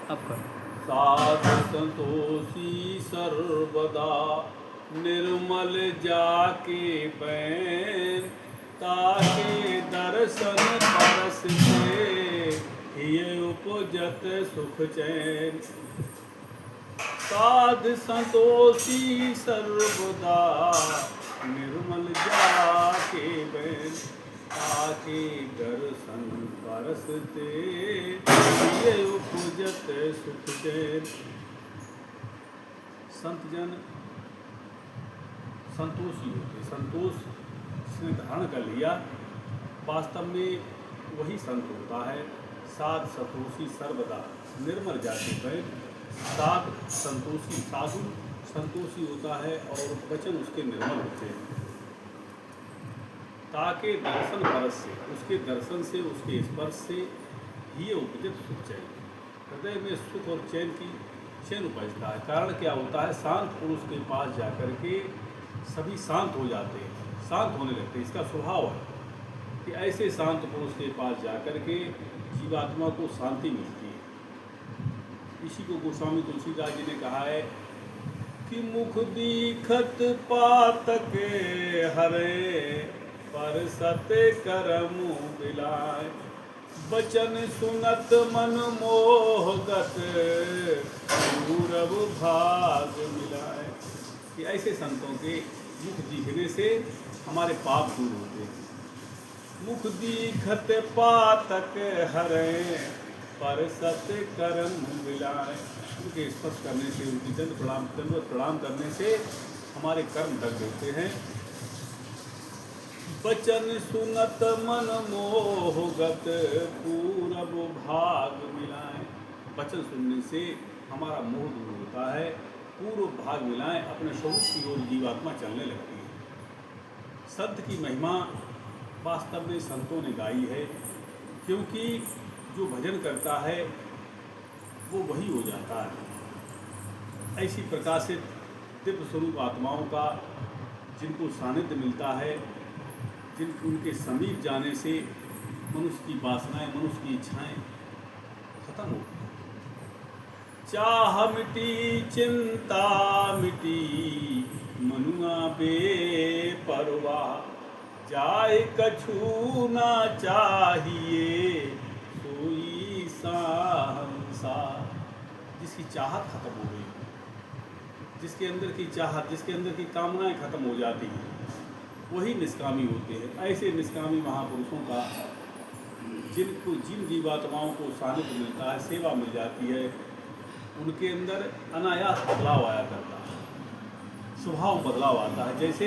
आपका साध संतोषी सर्वदा निर्मल जाके बैन ताके दर्शन परस से ये उपजत सुख चैन। साध संतोषी सर्वदा निर्मल जाके बैन ताके दर्शन परसते ये उपजत सुख चैन। संत जन संतोषी होते, संतोष जिसने धारण कर लिया वास्तव में वही संत होता है। साध संतोषी सर्वदा निर्मल जाति पर साध संतोषी, साधु संतोषी होता है और वचन उसके निर्मल होते हैं। ताके दर्शन परस से, उसके दर्शन से, उसके स्पर्श से ही उपजत सुख चैन। हृदय में सुख और चैन उपजता है। कारण क्या होता है? शांत पुरुष के पास जाकर के सभी शांत हो जाते हैं, शांत होने लगते हैं। इसका स्वभाव है कि ऐसे शांत पुरुष के पास जाकर के जीवात्मा को शांति मिलती है। इसी को गोस्वामी तुलसीदास जी ने कहा है कि मुख दीखत पातक हरे पर सत्य करम बिलाय बचन सुनत मन मोहगत पूरब भाग मिलाए। कि ऐसे संतों के मुख दिखने से हमारे पाप दूर होते हैं। मुख दीखत पातक हरे पर सत्य करम बिलाए। उनके स्पर्श करने से, उनकी दंडवत प्रणाम करने से हमारे कर्म ढक होते हैं। बचन सुनत मन मोहगत पूरब भाग मिलाए। वचन सुनने से हमारा मोह दूर होता है, पूर्व भाग मिलाएं, अपने स्वरूप की ओर जीवात्मा चलने लगती है। संत की महिमा वास्तव में संतों ने गाई है, क्योंकि जो भजन करता है वो वही हो जाता है। ऐसी प्रकाशित दिव्य स्वरूप आत्माओं का जिनको सानिध्य मिलता है, जिनको उनके समीप जाने से मनुष्य की वासनाएं, मनुष्य की इच्छाएं खत्म होती हैं। चाह मिटी चिंता मिटी मनुआ बेपरवाह जाय कछु ना चाहिए सोई सहंसा। जिसकी चाहत खत्म हो गई, जिसके अंदर की चाहत, जिसके अंदर की कामनाएं खत्म हो जाती हैं, वही निष्कामी होते हैं। ऐसे निष्कामी महापुरुषों का जिन जीवात्माओं को सानिध्य मिलता है, सेवा मिल जाती है, उनके अंदर अनायास बदलाव आया करता है, स्वभाव बदलाव आता है। जैसे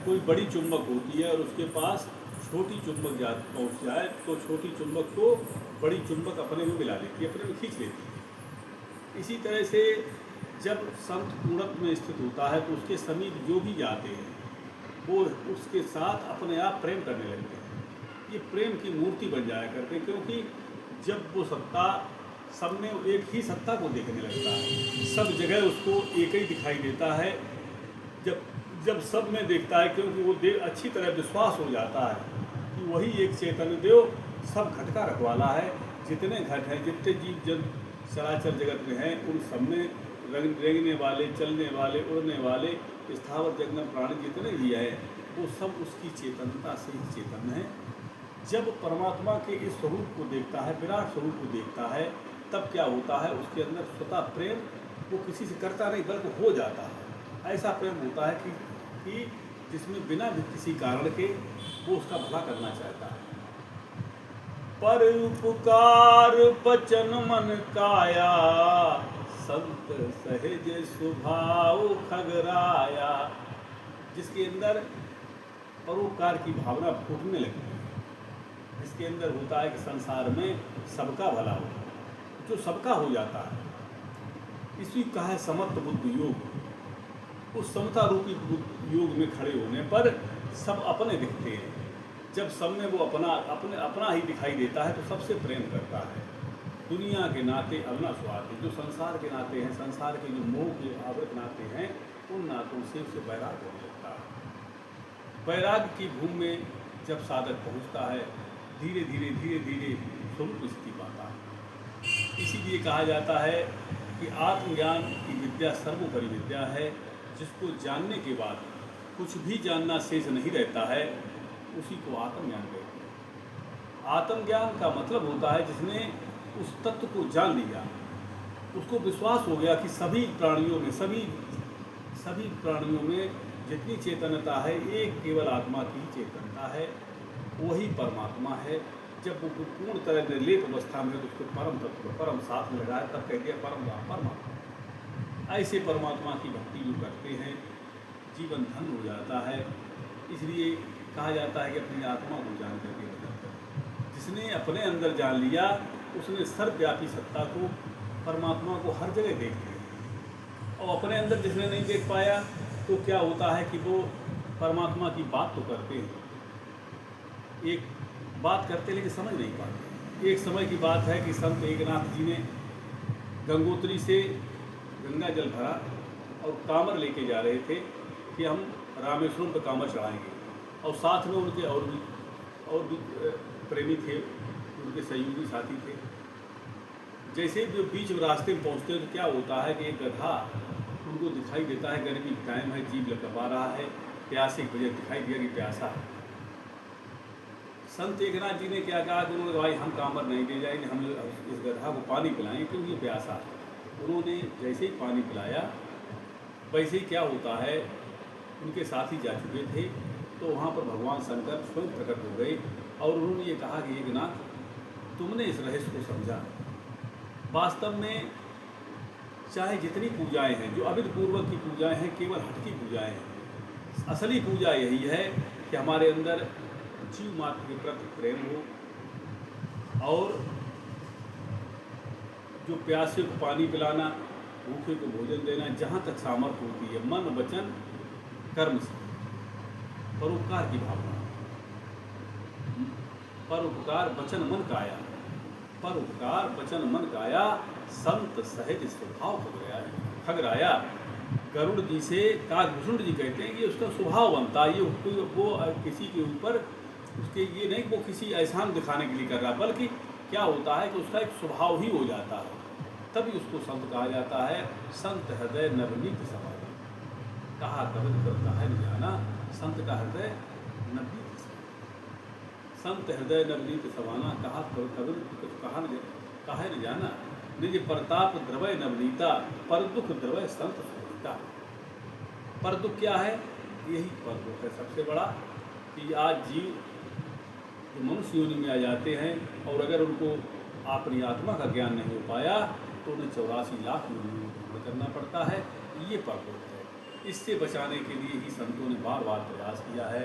कोई बड़ी चुंबक होती है और उसके पास छोटी चुंबक पहुँच जाए तो छोटी चुंबक को बड़ी चुंबक अपने में मिला लेती है, अपने में खींच लेती है। इसी तरह से जब संत पूर्णत्व में स्थित होता है तो उसके समीप जो भी जाते हैं वो उसके साथ अपने आप प्रेम करने लगते हैं। ये प्रेम की मूर्ति बन जाया करते हैं, क्योंकि जब वो सत्ता सब में एक ही सत्ता को देखने लगता है, सब जगह उसको एक ही दिखाई देता है। जब सब में देखता है, क्योंकि वो अच्छी तरह विश्वास हो जाता है कि वही एक चैतन्य देव सब घट का रखवाला है। जितने घट हैं, जितने जीव जंतु चराचर जगत में हैं, उन सब में रेंगने वाले, चलने वाले, उड़ने वाले, स्थावर जंगम प्राणी जितने भी हैं, वो सब उसकी चेतनता से ही चेतन है। जब परमात्मा के इस स्वरूप को देखता है, विराट स्वरूप को देखता है, तब क्या होता है? उसके अंदर स्वतः प्रेम वो किसी से करता नहीं बल्कि हो जाता है। ऐसा प्रेम होता है कि जिसमें बिना भी किसी कारण के वो उसका भला करना चाहता है। पर उपकार बचन मन काया संत सहज स्वभाव खगराया। जिसके अंदर परोपकार की भावना फूटने लगती है, जिसके अंदर होता है कि संसार में सबका भला हो, जो सबका हो जाता है, इसी का है समत्व बुद्धि योग। उस समता रूपी योग में खड़े होने पर सब अपने दिखते हैं। जब सब में वो अपना ही दिखाई देता है तो सबसे प्रेम करता है। दुनिया के नाते अलना स्वार्थ, जो संसार के नाते हैं, संसार के जो मोह के आवृत नाते हैं, उन नातों से उसे वैराग होने लगता है। वैराग की भूमि में जब साधक पहुंचता है, धीरे धीरे स्वरूप स्थिति पाता है। इसीलिए कहा जाता है कि आत्मज्ञान की विद्या सर्वोपरि विद्या है, जिसको जानने के बाद कुछ भी जानना शेष नहीं रहता है, उसी को आत्मज्ञान कहते हैं। आत्मज्ञान का मतलब होता है जिसने उस तत्व को जान लिया, उसको विश्वास हो गया कि सभी प्राणियों में जितनी चेतनता है एक केवल आत्मा की ही चेतनता है, वही परमात्मा है। जब वो पूर्ण तरह निर्लेप अवस्था में तो उसको परम तत्व परम साथ में लगाया, तब कह दिया परमात्मा। ऐसे परमात्मा की भक्ति जो करते हैं जीवन धन्य हो जाता है। इसलिए कहा जाता है कि अपनी आत्मा को जान करके भजन करें। जिसने अपने अंदर जान लिया उसने सर्वव्यापी सत्ता को, परमात्मा को हर जगह देख लिया। और अपने अंदर जिसने नहीं देख पाया तो क्या होता है कि वो परमात्मा की बात तो करते हैं, एक बात करते लेकिन समझ नहीं पाते। एक समय की बात है कि संत एकनाथ जी ने गंगोत्री से गंगा जल भरा और कांवर लेके जा रहे थे कि हम रामेश्वरम पर कांवर चढ़ाएंगे, और साथ में उनके और भी प्रेमी थे, उनके सहयोगी साथी थे। जैसे ही बीच रास्ते में पहुँचते हैं तो क्या होता है कि एक गधा उनको दिखाई देता है, गर्मी का टाइम है, जीभ लपका रहा है, प्यासे की वजह दिखाई दिया कि प्यासा है। संत एकनाथ जी ने क्या कहा कि उन्होंने भाई हम कांवर नहीं ले जाएंगे, हम इस गधा को पानी पिलाएंगे क्योंकि ये प्यासा है। उन्होंने जैसे ही पानी पिलाया वैसे ही क्या होता है, उनके साथी जा चुके थे तो वहाँ पर भगवान शंकर स्वयं प्रकट हो गए और उन्होंने ये कहा कि एकनाथ तुमने इस रहस्य को समझा। वास्तव में चाहे जितनी पूजाएं हैं, जो अविध पूर्वक की पूजाएं हैं, केवल हट की पूजाएं हैं, असली पूजा यही है कि हमारे अंदर जीव मात्र के प्रति प्रेम हो और जो प्यासे को पानी पिलाना, भूखे को भोजन देना, जहाँ तक सामर्थ्य होती है मन वचन कर्म से परोपकार की भावना। परोपकार वचन मन काया, परोपकार वचन मन काया, संत सहज स्वभाव खगराया। गरुड़ जी से काकभूषण जी कहते हैं कि उसका स्वभाव बनता है, ये वो किसी के ऊपर उसके ये नहीं वो किसी एहसान दिखाने के लिए कर रहा, बल्कि क्या होता है कि उसका एक स्वभाव ही हो जाता है, तभी उसको संत कहा जाता है। संत हृदय नवनीत समाना, कहा कवित करता है न जाना, संत का हृदय नवनीत समाना। संत हृदय नवनीत समाना, कहा कवित कहा न जाना, निज प्रताप द्रवय नवनीता, पर दुख द्रवय संत सुनीता। पर दुख क्या है? यही पर दुख है सबसे बड़ा कि आज जीव जो मनुष्य योनि में आ जाते हैं और अगर उनको अपनी आत्मा का ज्ञान नहीं हो पाया तो उन्हें 84 लाख योनियों में करना पड़ता है। ये पर दुख है। इससे बचाने के लिए ही संतों ने बार बार प्रयास किया है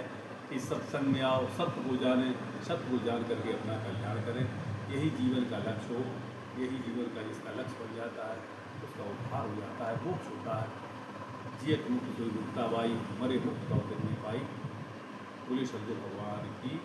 कि सत्संग में आओ, सत्य को जाने, सत्य को जान करके अपना कल्याण करें। यही जीवन का लक्ष्य हो, यही जीवन का जिसका लक्ष्य बन जाता है उसका उद्धार हो जाता है, मोक्ष होता है। जियत मुक्त सोई मुक्ता बाई, मरे मुक्त का नहीं पाई। बोले सद्गुरु भगवान की